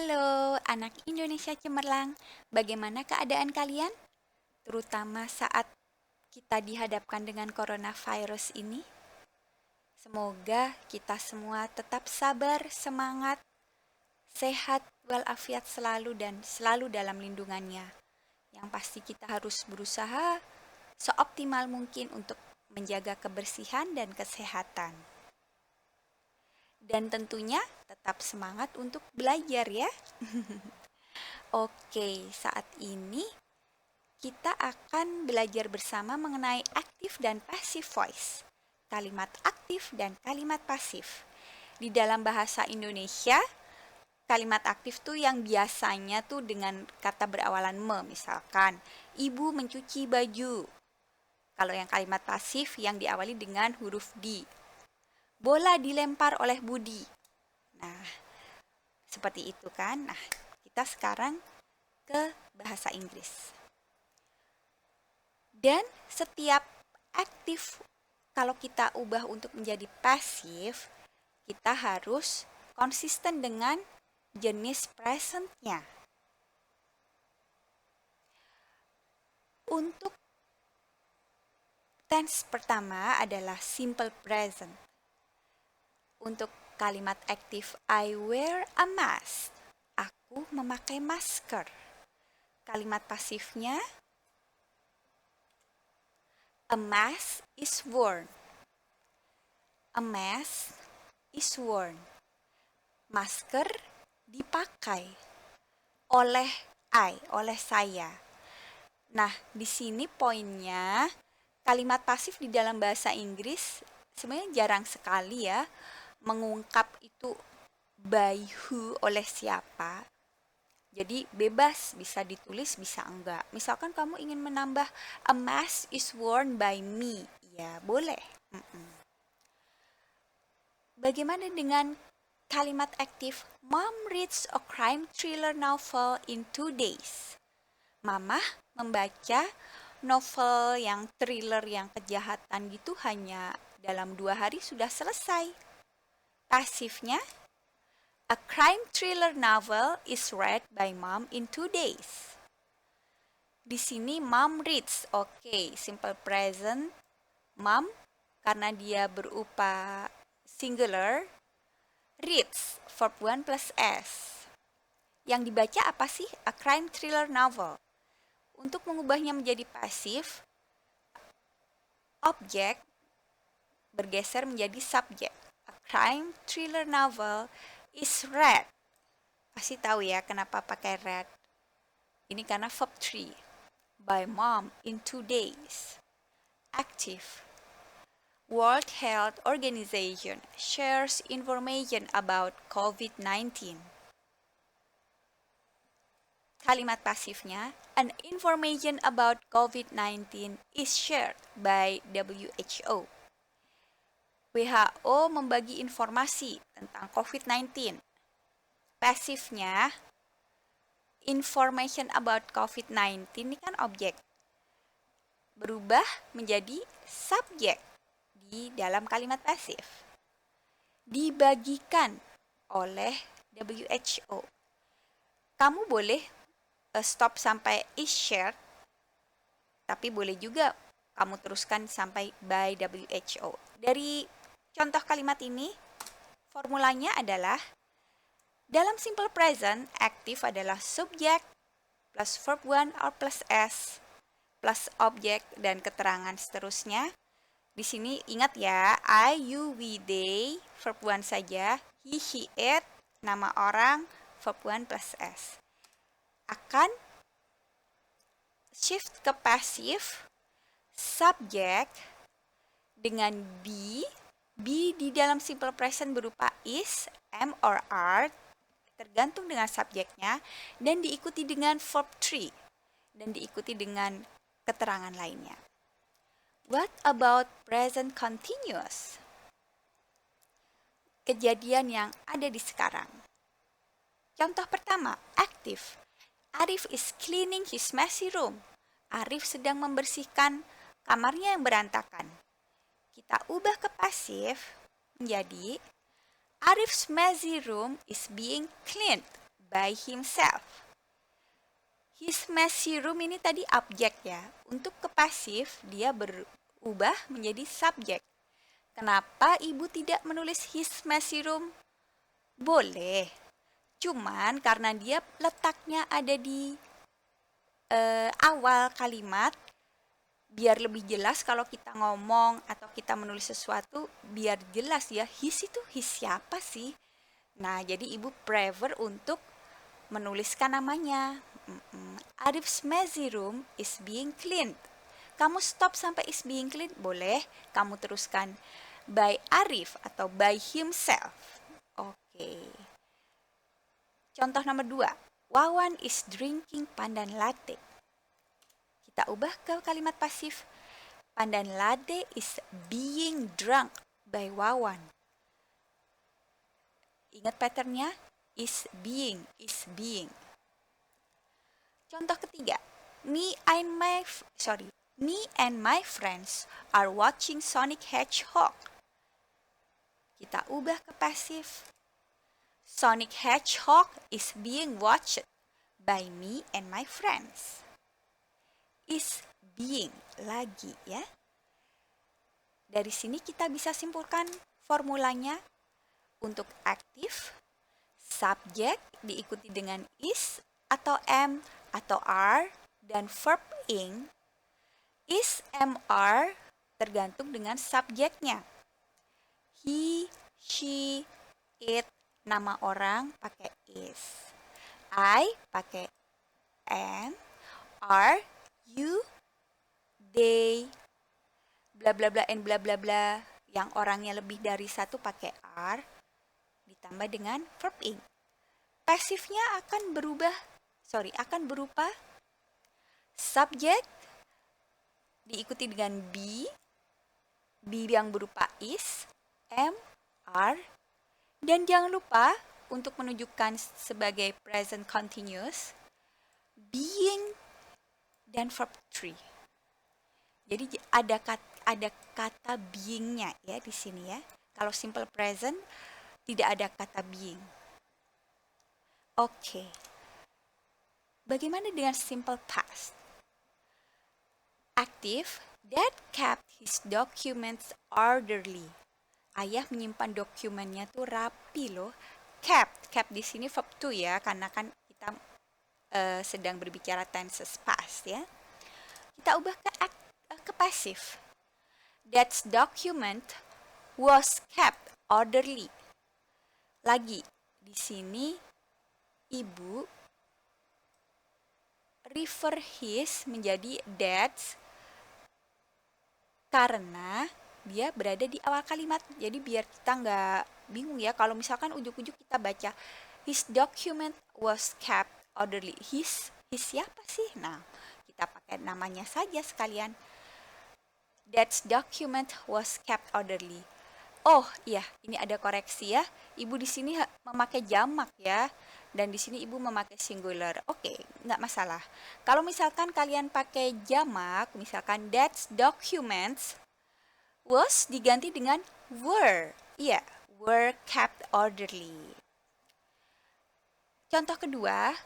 Halo, anak Indonesia cemerlang. Bagaimana keadaan kalian? Terutama saat kita dihadapkan dengan coronavirus ini. Semoga kita semua tetap sabar, semangat, sehat, walafiat selalu dan selalu dalam lindungannya. Yang pasti kita harus berusaha seoptimal mungkin untuk menjaga kebersihan dan kesehatan. Dan tentunya tetap semangat untuk belajar ya. Oke, saat ini kita akan belajar bersama mengenai active dan passive voice. Kalimat aktif dan kalimat pasif. Di dalam bahasa Indonesia, kalimat aktif tuh yang biasanya tuh dengan kata berawalan me, misalkan ibu mencuci baju. Kalau yang kalimat pasif yang diawali dengan huruf D. Bola dilempar oleh Budi. Nah, seperti itu kan. Nah, kita sekarang ke bahasa Inggris. Dan setiap aktif kalau kita ubah untuk menjadi pasif, kita harus konsisten dengan jenis presentnya. Untuk tense pertama adalah simple present. Untuk kalimat aktif I wear a mask. Aku memakai masker. Kalimat pasifnya a mask is worn. A mask is worn. Masker dipakai oleh oleh saya. Nah, di sini poinnya kalimat pasif di dalam bahasa Inggris sebenarnya jarang sekali ya mengungkap itu by who, oleh siapa. Jadi bebas, bisa ditulis, bisa enggak. Misalkan kamu ingin menambah a mask is worn by me, ya boleh. Bagaimana dengan kalimat aktif Mom reads a crime thriller novel in 2 days. Mama membaca novel yang thriller, yang kejahatan gitu hanya dalam 2 hari sudah selesai. Pasifnya, a crime thriller novel is read by mom in 2 days. Di sini mom reads, oke, simple present, mom karena dia berupa singular, reads, verb 1 plus S. Yang dibaca apa sih? A crime thriller novel. Untuk mengubahnya menjadi pasif, objek bergeser menjadi subjek. A crime thriller novel is read. Pasti tahu ya kenapa pakai read. Ini karena verb 3. By mom in 2 days. Active. World Health Organization shares information about COVID-19. Kalimat pasifnya, an information about COVID-19 is shared by WHO. WHO membagi informasi tentang COVID-19. Pasifnya, information about COVID-19 ini kan objek. Berubah menjadi subjek di dalam kalimat pasif. Dibagikan oleh WHO. Kamu boleh stop sampai is shared, tapi boleh juga kamu teruskan sampai by WHO. Dari contoh kalimat ini, formulanya adalah dalam simple present, active adalah subjek plus verb 1 or plus S plus objek dan keterangan seterusnya. Di sini ingat ya, I, you, we, they, verb 1 saja, he, it, nama orang, verb 1 plus S. Akan shift ke pasif, subjek dengan be di dalam simple present berupa is, am, or are, tergantung dengan subjeknya, dan diikuti dengan verb 3, dan diikuti dengan keterangan lainnya. What about present continuous? Kejadian yang ada di sekarang. Contoh pertama, active. Arif is cleaning his messy room. Arif sedang membersihkan kamarnya yang berantakan. Kita ubah ke pasif menjadi Arif's messy room is being cleaned by himself. His messy room ini tadi objek ya. Untuk ke pasif, dia berubah menjadi subjek. Kenapa ibu tidak menulis his messy room? Boleh. Cuman karena dia letaknya ada di awal kalimat, biar lebih jelas kalau kita ngomong atau kita menulis sesuatu, biar jelas ya, his itu his siapa sih? Nah, jadi ibu prefer untuk menuliskan namanya. Arif's messy room is being cleaned. Kamu stop sampai is being cleaned, boleh. Kamu teruskan by Arif atau by himself. Oke. Contoh nomor 2. Wawan is drinking pandan latte. Kita ubah ke kalimat pasif. Pandan latte is being drunk by Wawan. Ingat patternnya? Is being. Contoh ketiga. Me and my friends are watching Sonic Hedgehog. Kita ubah ke pasif. Sonic Hedgehog is being watched by me and my friends. Is being lagi ya. Dari sini kita bisa simpulkan formulanya. Untuk aktif, subjek diikuti dengan is atau am atau are, dan verb ing. Is, am, are tergantung dengan subjeknya. He, she, it, nama orang pakai is. I pakai am, are, you, they, bla bla bla and bla bla bla. Yang orangnya lebih dari satu pakai are, ditambah dengan verb ing. Pasifnya akan berupa subjek diikuti dengan be yang berupa is, am, are, dan jangan lupa untuk menunjukkan sebagai present continuous, being dan verb 3. Jadi ada kata being-nya ya di sini ya. Kalau simple present tidak ada kata being. Oke. Bagaimana dengan simple past? Active, Dad kept his documents orderly. Ayah menyimpan dokumennya tuh rapi loh. Kept di sini verb to ya, karena kan kita sedang berbicara tenses past ya. Kita ubah ke pasif. Dad's document was kept orderly. Lagi, di sini ibu refer his menjadi dad's karena dia berada di awal kalimat. Jadi biar kita nggak bingung ya, kalau misalkan ujuk-ujuk kita baca his document was kept orderly. His siapa sih? Nah, kita pakai namanya saja sekalian. Dad's document was kept orderly. Oh iya, ini ada koreksi ya. Ibu di sini memakai jamak ya. Dan di sini ibu memakai singular. Oke, nggak masalah. Kalau misalkan kalian pakai jamak, misalkan Dad's documents was diganti dengan were. Iya, were kept orderly. Contoh kedua,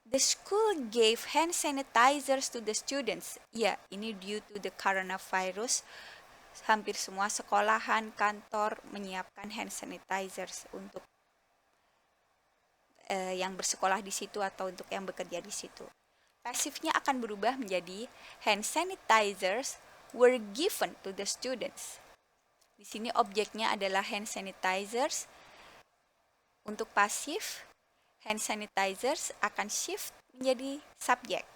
the school gave hand sanitizers to the students. Iya, ini due to the coronavirus. Hampir semua sekolahan, kantor menyiapkan hand sanitizers untuk yang bersekolah di situ atau untuk yang bekerja di situ. Pasifnya akan berubah menjadi hand sanitizers were given to the students. Di sini objeknya adalah hand sanitizers. Untuk pasif, hand sanitizers akan shift menjadi subjek.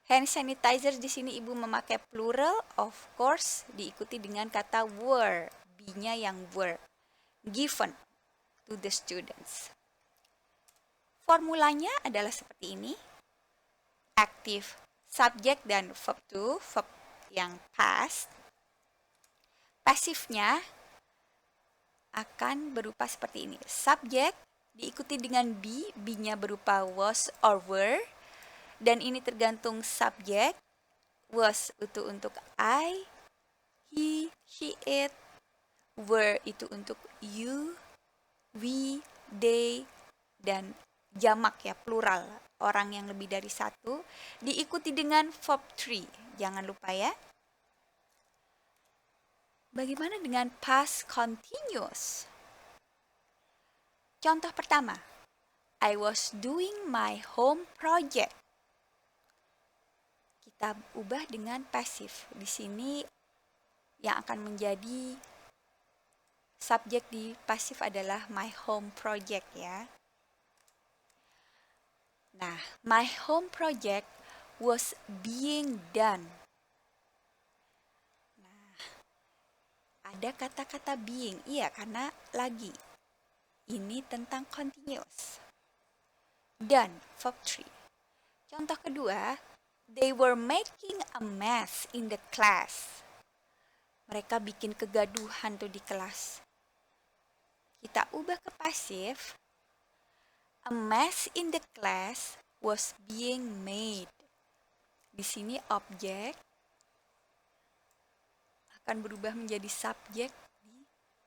Hand sanitizers di sini ibu memakai plural, of course, diikuti dengan kata were, be-nya yang were, given to the students. Formulanya adalah seperti ini. Active, subject dan verb to, verb yang past. Pasifnya akan berupa seperti ini. Subject diikuti dengan be, be-nya berupa was or were. Dan ini tergantung subjek. Was itu untuk I, he, she, it. Were itu untuk you, we, they, dan jamak ya, plural, orang yang lebih dari satu, diikuti dengan verb 3. Jangan lupa ya. Bagaimana dengan past continuous? Contoh pertama, I was doing my home project. Kita ubah dengan pasif. Di sini yang akan menjadi subjek di pasif adalah my home project ya. Nah, my home project was being done. Nah, ada kata-kata being, iya karena lagi. Ini tentang continuous. Done, verb 3. Contoh kedua, they were making a mess in the class. Mereka bikin kegaduhan tuh di kelas. Kita ubah ke pasif. A mess in the class was being made. Di sini objek akan berubah menjadi subjek di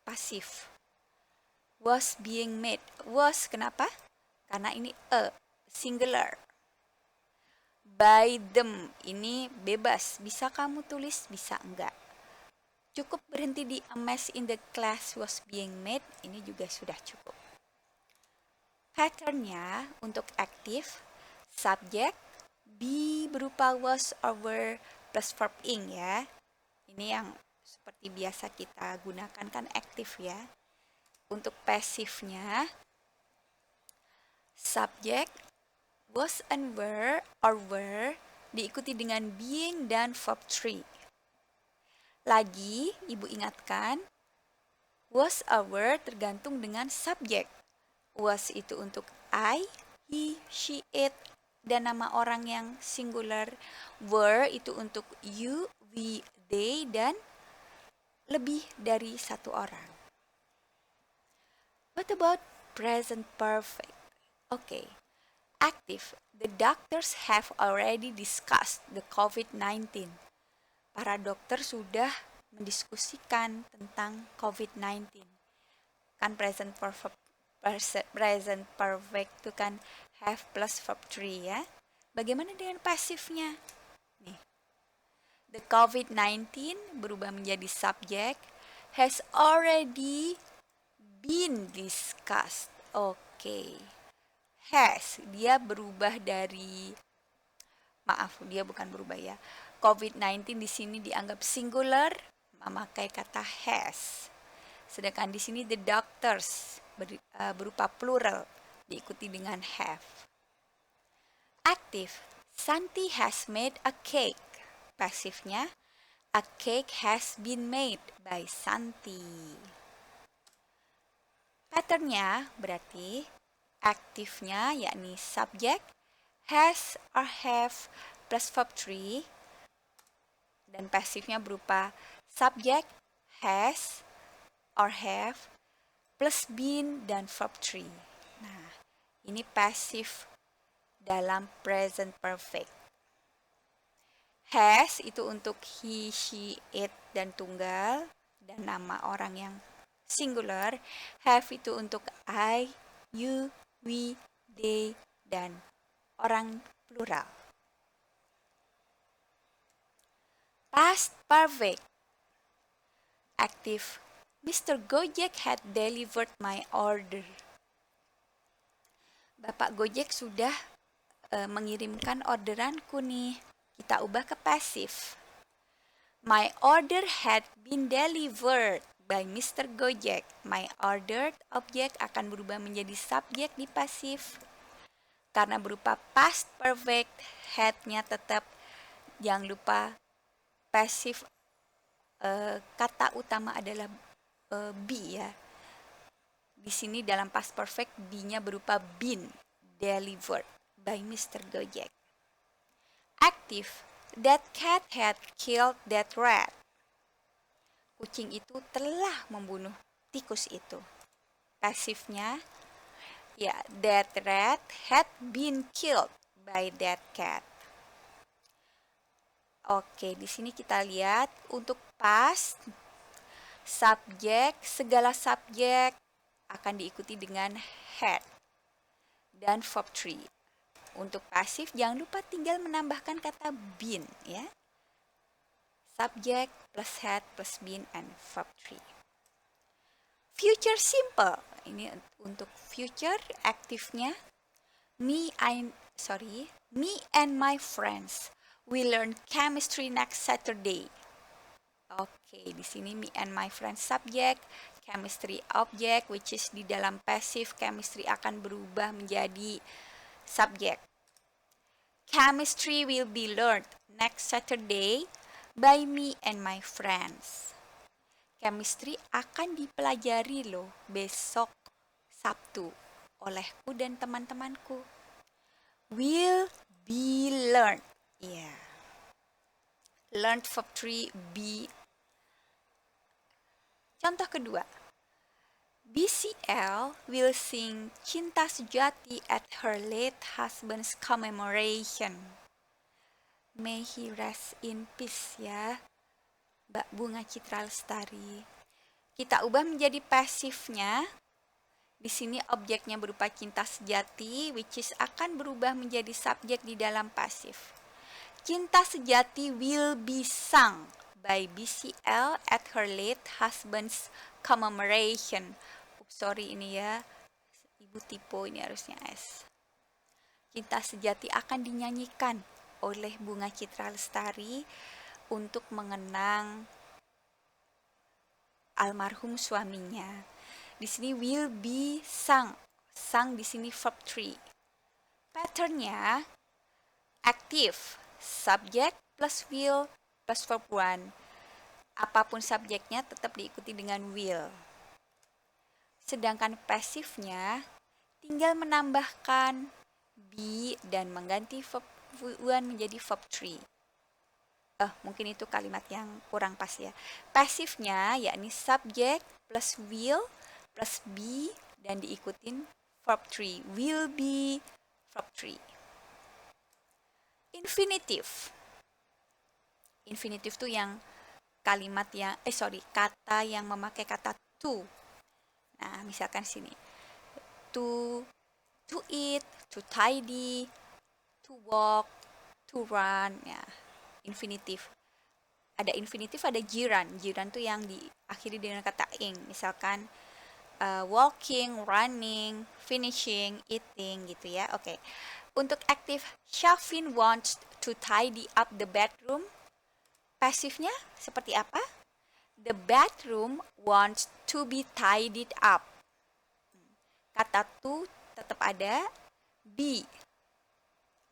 pasif. Was being made. Was kenapa? Karena ini singular. By them, ini bebas. Bisa kamu tulis, bisa enggak. Cukup berhenti di a mess in the class was being made, ini juga sudah cukup. Patternnya untuk aktif, subjek, be berupa was or were plus verb ing ya. Ini yang seperti biasa kita gunakan kan aktif ya. Untuk pasifnya, subjek, was and were or were diikuti dengan being dan verb 3. Lagi, Ibu ingatkan, was or were tergantung dengan subjek. Was itu untuk I, he, she, it, dan nama orang yang singular. Were itu untuk you, we, they, dan lebih dari satu orang. What about present perfect? Okay. Active. The doctors have already discussed the COVID-19. Para dokter sudah mendiskusikan tentang COVID-19. Kan present perfect itu kan have plus verb 3 ya. Bagaimana dengan pasifnya? Nih. The COVID-19 berubah menjadi subjek, has already been discussed. Oke. Has, dia berubah dari, maaf, dia bukan berubah ya. COVID-19 di sini dianggap singular, memakai kata has. Sedangkan di sini the doctors berupa plural, diikuti dengan have. Aktif, Santi has made a cake. Pasifnya, a cake has been made by Santi. Patternnya berarti aktifnya yakni subjek, has or have plus verb 3, dan pasifnya berupa subjek, has or have plus been dan verb 3. Nah, ini pasif dalam present perfect. Has itu untuk he, she, it, dan tunggal, dan nama orang yang singular. Have itu untuk I, you, we, they, dan orang plural. Past perfect. Aktif. Mr. Gojek had delivered my order. Bapak Gojek sudah mengirimkan orderanku nih. Kita ubah ke pasif. My order had been delivered by Mr. Gojek. My ordered objek akan berubah menjadi subjek di pasif. Karena berupa past perfect, had-nya tetap. Jangan lupa pasif kata utama adalah be ya. Di sini dalam past perfect be-nya berupa been delivered by Mr. Gojek. Active. That cat had killed that rat. Kucing itu telah membunuh tikus itu. Pasifnya, ya, that rat had been killed by that cat. Oke, di sini kita lihat untuk past, subjek, segala subjek akan diikuti dengan had. dan verb 3. Untuk pasif jangan lupa tinggal menambahkan kata been ya. Subject plus had plus been and verb 3. Future simple. Ini untuk future aktifnya. Me and my friends we learn chemistry next Saturday. Oke, di sini me and my friends subject, chemistry object, which is di dalam passive chemistry akan berubah menjadi subject. Chemistry will be learned next Saturday by me and my friends. Chemistry akan dipelajari loh besok Sabtu olehku dan teman-temanku. Will be learned. Yeah. Learned verb 3 be. Contoh kedua. BCL will sing Cinta Sejati at her late husband's commemoration. May he rest in peace ya, Mbak Bunga Citra Lestari. Kita ubah menjadi pasifnya. Di sini objeknya berupa cinta sejati, which is akan berubah menjadi subjek di dalam pasif. Cinta sejati will be sung by BCL at her late husband's commemoration. Sorry ini ya, Ibu typo, ini harusnya S. Cinta sejati akan dinyanyikan oleh Bunga Citra Lestari untuk mengenang almarhum suaminya. Di sini will be sung. Sung di sini verb 3. Patternnya aktif, subject plus will plus verb 1. Apapun subjeknya tetap diikuti dengan will. Sedangkan pasifnya tinggal menambahkan be dan mengganti verb 1 menjadi verb 3. Mungkin itu kalimat yang kurang pas ya. Pasifnya yakni subject plus will plus be dan diikutin verb 3. Will be verb 3. Infinitive. Infinitive itu yang kalimat yang kata yang memakai kata to. Nah, misalkan sini. To eat, to tidy, to walk, to run ya. Infinitive. Ada infinitive, ada jiran. Jiran tuh yang diakhiri dengan kata ing. Misalkan walking, running, finishing, eating gitu ya. Oke. Untuk aktif, Syafin wants to tidy up the bedroom. Pasifnya seperti apa? The bedroom wants to be tidied up. Kata to tetap ada, be.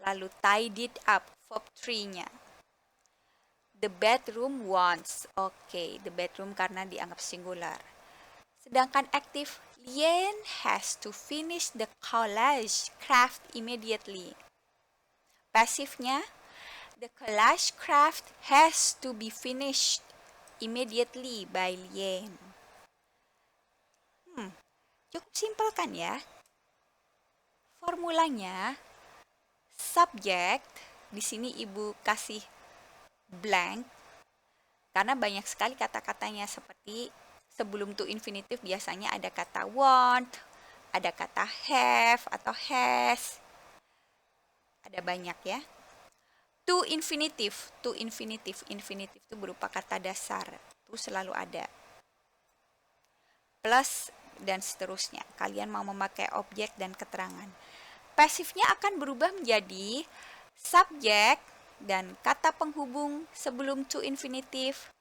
Lalu tidied up, verb 3-nya. The bedroom wants. Oke, the bedroom karena dianggap singular. Sedangkan aktif, Lien has to finish the collage craft immediately. Pasifnya, the collage craft has to be finished immediately by Lien. Cukup simpel kan ya? Formulanya, subject, di sini Ibu kasih blank, karena banyak sekali kata-katanya seperti sebelum to infinitive biasanya ada kata want, ada kata have atau has. Ada banyak ya. To infinitive itu berupa kata dasar. Itu selalu ada. Plus dan seterusnya. Kalian mau memakai objek dan keterangan. Pasifnya akan berubah menjadi subjek dan kata penghubung sebelum to infinitive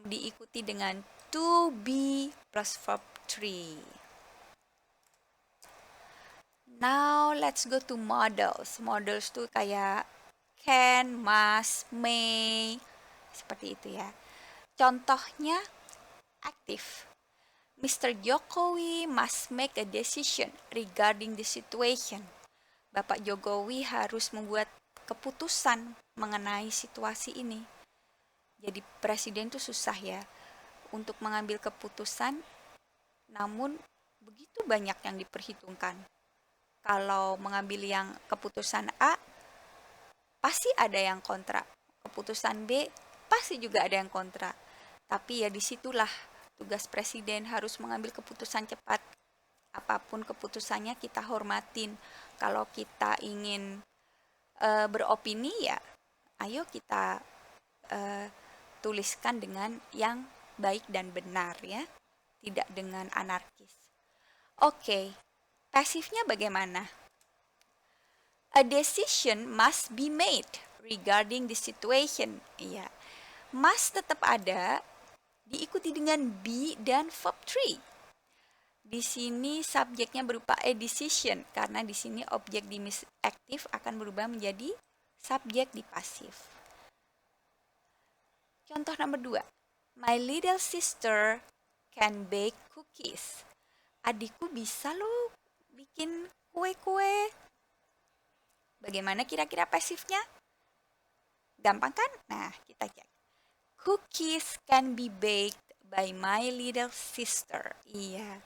diikuti dengan to be plus verb 3. Now let's go to models. Models tuh kayak can, must, may, seperti itu ya. Contohnya aktif. Mr. Jokowi must make a decision regarding the situation. Bapak Jokowi harus membuat keputusan mengenai situasi ini. Jadi presiden tuh susah ya untuk mengambil keputusan, namun begitu banyak yang diperhitungkan. Kalau mengambil yang keputusan A, pasti ada yang kontra. Keputusan B, pasti juga ada yang kontra. Tapi ya disitulah tugas presiden harus mengambil keputusan cepat apapun keputusannya kita hormatin. Kalau kita ingin beropini ya, ayo kita tuliskan dengan yang baik dan benar ya, tidak dengan anarkis. Oke, pasifnya bagaimana? A decision must be made regarding the situation. Iya, must tetap ada, diikuti dengan be dan verb 3. Di sini subjeknya berupa a decision karena di sini objek di miss aktif akan berubah menjadi subjek di pasif. Contoh nomor 2. My little sister can bake cookies. Adikku bisa loh bikin kue-kue. Bagaimana kira-kira pasifnya? Gampang kan? Nah, kita cek. Cookies can be baked by my little sister. Iya.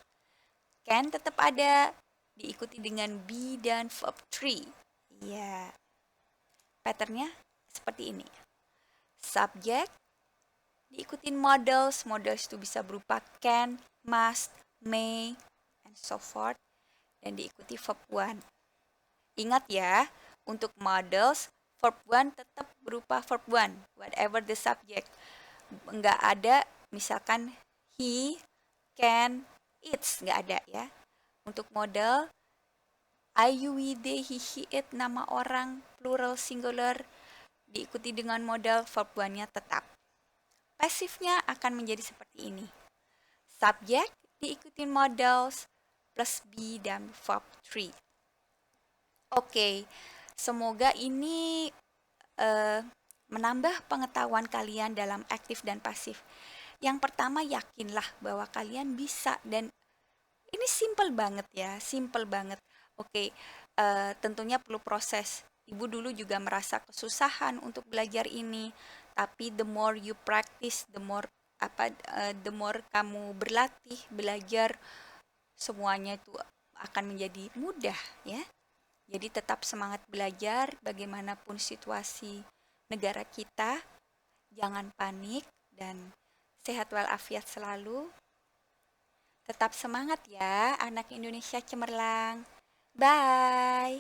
Can tetap ada, diikuti dengan be dan verb 3. Iya. Patternnya seperti ini. Subject, diikutin models. Models itu bisa berupa can, must, may, and so forth. Dan diikuti verb 1. Ingat ya, untuk models, verb 1 tetap berupa verb 1. Whatever the subject. Nggak ada misalkan he, can, it's. Nggak ada ya. Untuk model, I, you, we, they, he, it, nama orang, plural, singular, diikuti dengan model verb 1-nya tetap. Pasifnya akan menjadi seperti ini. Subject diikuti models plus be dan verb 3. Oke, semoga ini menambah pengetahuan kalian dalam aktif dan pasif. Yang pertama, yakinlah bahwa kalian bisa, dan ini simple banget ya, simple banget. Oke, tentunya perlu proses. Ibu dulu juga merasa kesusahan untuk belajar ini, tapi the more you practice, the more kamu berlatih, belajar, semuanya itu akan menjadi mudah ya. Jadi tetap semangat belajar bagaimanapun situasi negara kita. Jangan panik dan sehat walafiat selalu. Tetap semangat ya, anak Indonesia cemerlang. Bye.